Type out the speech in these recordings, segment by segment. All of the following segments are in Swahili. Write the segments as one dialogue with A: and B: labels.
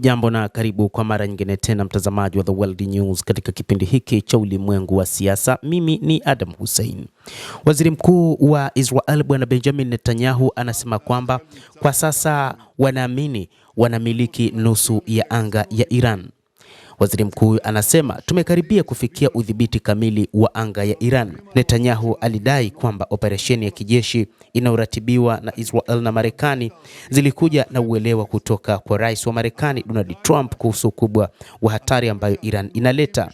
A: Hujambo na karibu kwa mara nyingine tena mtazamaji wa The World News katika kipindi hiki cha ulimwengu wa siasa. Mimi ni Adam Hussein. Waziri Mkuu wa Israel Bwana Benjamin Netanyahu anasema kwamba kwa sasa wanaamini wanamiliki nusu ya anga ya Iran. Waziri mkuu anasema tumekaribia kufikia udhibiti kamili wa anga ya Iran. Netanyahu alidai kwamba operesheni ya kijeshi inayoratibiwa na Israel na Marekani zilikuja na uelewa kutoka kwa rais wa Marekani Donald Trump kuhusu ukubwa wa hatari ambayo Iran inaleta.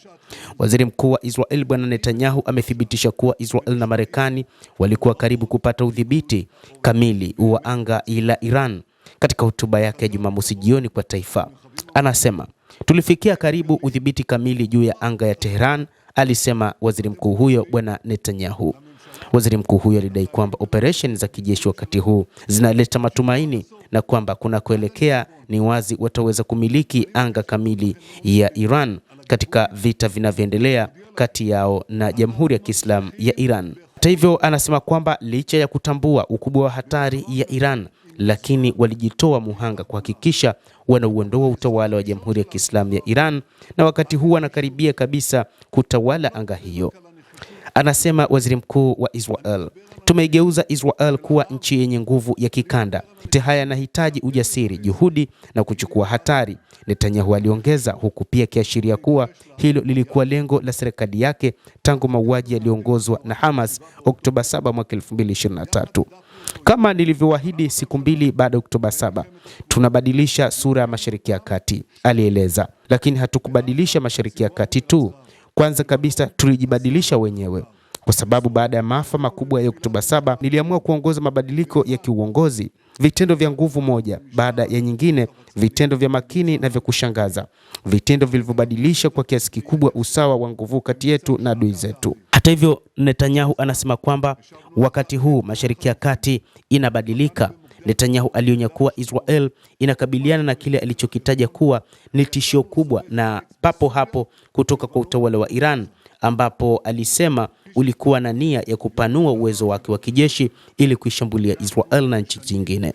A: Waziri mkuu wa Israel Bwana Netanyahu amethibitisha kuwa Israel na Marekani walikuwa karibu kupata udhibiti kamili wa anga la Iran. Katika hotuba yake ya Jumamosi jioni kwa taifa, anasema tulifikia karibu udhibiti kamili juu ya anga ya Tehran, alisema waziri mkuu huyo Bwana Netanyahu. Waziri mkuu huyo alidai kwamba operesheni za kijeshi wakati huu zinaleta matumaini na kwamba kuna kuelekea ni wazi wataweza kumiliki anga kamili ya Iran katika vita vinavyoendelea kati yao na Jamhuri ya Kiislamu ya Iran. Hata hivyo, anasema kwamba licha ya kutambua ukubwa wa hatari ya Iran, lakini walijitoa muhanga kuhakikisha wanauondoa utawala wa Jamhuri ya Kiislamu ya Iran, na wakati huu wanakaribia kabisa kutawala anga hiyo. Anasema waziri mkuu wa Israel, tumeigeuza Israel kuwa nchi yenye nguvu ya kikanda. Haya yanahitaji ujasiri, juhudi na kuchukua hatari, Netanyahu aliongeza, huku pia kiashiria kuwa hilo lilikuwa lengo la serikali yake tangu mauaji yaliyoongozwa na Hamas Oktoba 7 mwaka 2023. Kama nilivyowaahidi siku mbili baada ya Oktoba 7, tunabadilisha sura ya Mashariki ya Kati, alieleza. Lakini hatukubadilisha Mashariki ya Kati tu. Kwanza kabisa tulijibadilisha wenyewe, kwa sababu baada ya maafa makubwa ya Oktoba 7 niliamua kuongoza mabadiliko ya kiuongozi, vitendo vya nguvu moja baada ya nyingine, vitendo vya makini na vya kushangaza, vitendo vilivyobadilisha kwa kiasi kikubwa usawa wa nguvu kati yetu na adui zetu. Hata hivyo, Netanyahu anasema kwamba wakati huu Mashariki ya Kati inabadilika. Netanyahu alionya kuwa Israel inakabiliana na kile alichokitaja kuwa ni tishio kubwa na papo hapo kutoka kwa utawala wa Iran, ambapo alisema ulikuwa na nia ya kupanua uwezo wake wa kijeshi ili kuishambulia Israel na nchi zingine.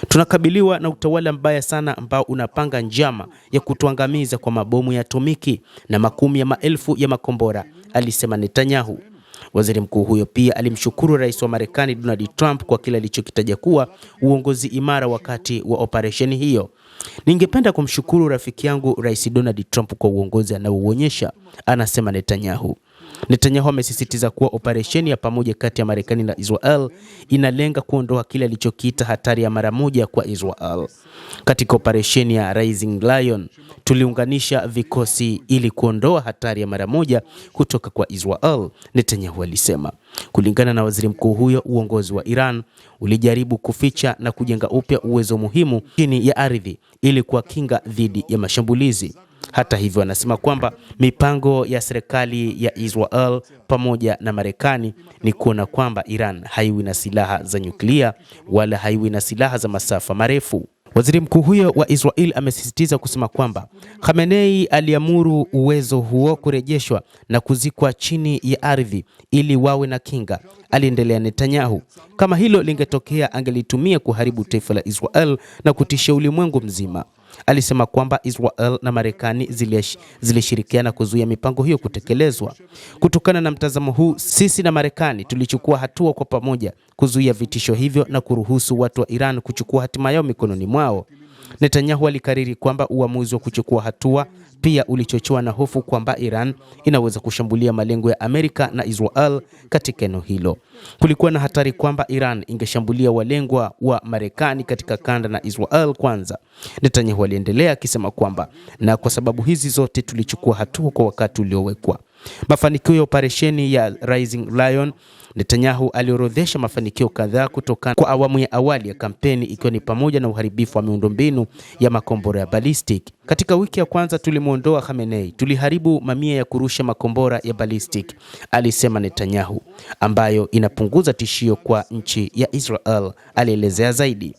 A: Tunakabiliwa na utawala mbaya sana ambao unapanga njama ya kutuangamiza kwa mabomu ya atomiki na makumi ya maelfu ya makombora, alisema Netanyahu. Waziri mkuu huyo pia alimshukuru rais wa Marekani Donald Trump kwa kile alichokitaja kuwa uongozi imara wakati wa operesheni hiyo. Ningependa kumshukuru rafiki yangu Rais Donald Trump kwa uongozi anaoonyesha, anasema Netanyahu. Netanyahu amesisitiza kuwa operesheni ya pamoja kati ya Marekani na Israel inalenga kuondoa kile alichokiita hatari ya mara moja kwa Israel. Katika operesheni ya Rising Lion, tuliunganisha vikosi ili kuondoa hatari ya mara moja kutoka kwa Israel, Netanyahu alisema. Kulingana na waziri mkuu huyo, uongozi wa Iran ulijaribu kuficha na kujenga upya uwezo muhimu chini ya ardhi ili kuwakinga dhidi ya mashambulizi. Hata hivyo, anasema kwamba mipango ya serikali ya Israel pamoja na Marekani ni kuona kwamba Iran haiwi na silaha za nyuklia wala haiwi na silaha za masafa marefu. Waziri mkuu huyo wa Israel amesisitiza kusema kwamba Khamenei aliamuru uwezo huo kurejeshwa na kuzikwa chini ya ardhi ili wawe na kinga, aliendelea Netanyahu. Kama hilo lingetokea, angelitumia kuharibu taifa la Israel na kutishia ulimwengu mzima. Alisema kwamba Israel na Marekani zilishirikiana kuzuia mipango hiyo kutekelezwa. Kutokana na mtazamo huu, sisi na Marekani tulichukua hatua kwa pamoja kuzuia vitisho hivyo na kuruhusu watu wa Iran kuchukua hatima yao mikononi mwao. Netanyahu alikariri kwamba uamuzi wa kuchukua hatua pia ulichochewa na hofu kwamba Iran inaweza kushambulia malengo ya Amerika na Israel katika eneo hilo. Kulikuwa na hatari kwamba Iran ingeshambulia walengwa wa Marekani katika kanda na Israel kwanza. Netanyahu aliendelea akisema kwamba na kwa sababu hizi zote tulichukua hatua kwa wakati uliowekwa. Mafanikio ya operesheni ya Rising Lion, Netanyahu aliorodhesha mafanikio kadhaa kutoka kwa awamu ya awali ya kampeni, ikiwa ni pamoja na uharibifu wa miundombinu ya makombora ya ballistic. Katika wiki ya kwanza tulimuondoa Khamenei, tuliharibu mamia ya kurusha makombora ya ballistic, alisema Netanyahu, ambayo inapunguza tishio kwa nchi ya Israel, alielezea zaidi.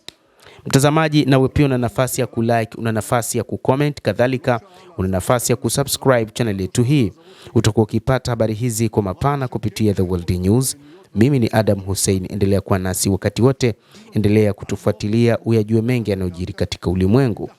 A: Mtazamaji, nawe pia una nafasi ya kulike, una nafasi ya kucomment, kadhalika una nafasi ya kusubscribe channel yetu hii. Utakuwa ukipata habari hizi kwa mapana kupitia The World News. Mimi ni Adam Hussein, endelea kuwa nasi wakati wote, endelea kutufuatilia uyajue mengi yanayojiri katika ulimwengu.